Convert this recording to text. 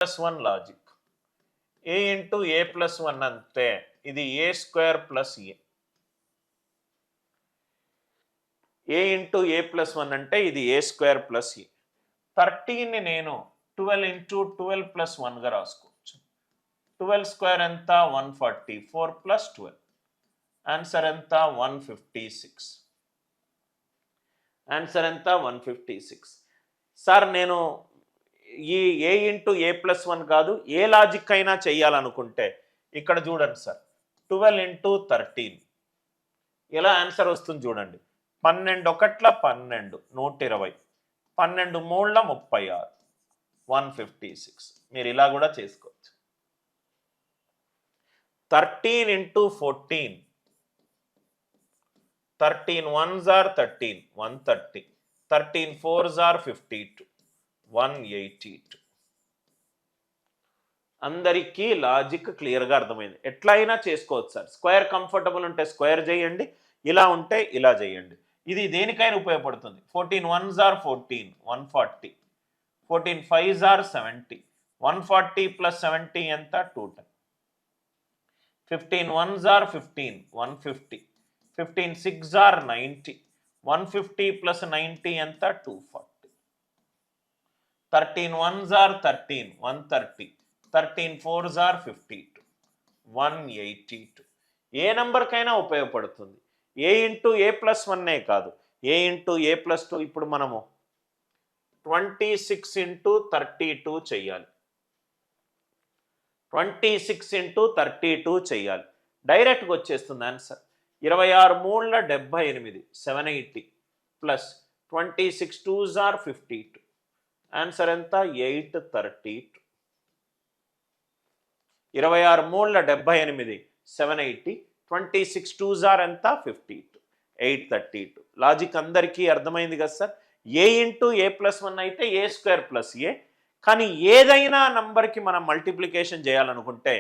Plus 1 logic. A into A plus 1 అంతే, ఇది A square plus A. A into A plus 1 అంటే ఇది A square plus ఏ. 13ని నేను 12 into 12 plus 1గా రాసుకోవచ్చు. 12 స్క్వేర్ ఎంత 144 ప్లస్ 12. ఆన్సర్ ఎంత 156. ఆన్సర్ ఎంత 156. సార్ నేను ఈ ఏ ఇంటూ ఏ ప్లస్ 1 కాదు, ఏ లాజిక్ అయినా చేయాలనుకుంటే ఇక్కడ చూడండి సార్, 12 ఇంటూ 13 ఎలా ఆన్సర్ వస్తుంది చూడండి. 12 ఒకట్ల 12, 120, 12 మూడుల 36, 156. మీరు ఇలా కూడా చేసుకోవచ్చు. 13 into 14, 13 1s are 13, 130, 13 4s are 52, 182. అందరికీ లాజిక్ క్లియర్గా అర్థమైంది. ఎట్లయినా చేసుకోవచ్చు సార్. స్క్వేర్ కంఫర్టబుల్ ఉంటే స్క్వేర్ చేయండి, ఇలా ఉంటే ఇలా చేయండి. ఇది దేనికైనా ఉపయోగపడుతుంది. 14 1s are 14, 140, 14 5s are 70, 140 plus 70 ఎంత 210, 15 1s are 15, 150, 15 6s are 90, 150 plus 90 ఎంత 240, 13 1s are 13, 130, 13 4s are 52, 182. ఏ నెంబర్కైనా ఉపయోగపడుతుంది. ఏ ఇంటూ ఏ ప్లస్ 1 కాదు, ఏ ఇంటూ ఏ ప్లస్ 2. ఇప్పుడు మనము 26 ఇంటూ 32 చెయ్యాలి. 26 ఇంటూ 32 చెయ్యాలి. డైరెక్ట్గా వచ్చేస్తుంది ఆన్సర్. 26 మూడుల 78, 780 ప్లస్ 26 2s are 52. ఆన్సర్ ఎంత 832. 26 మూడుల 78, 780, 26 2s are ఎంత 52, 832. లాజిక్ అందరికీ అర్థమైంది కదా sir. A into A plus 1 అయితే ఏ స్క్వేర్ ప్లస్ ఏ, కానీ ఏదైనా నంబర్కి మనం మల్టిప్లికేషన్ చేయాలనుకుంటే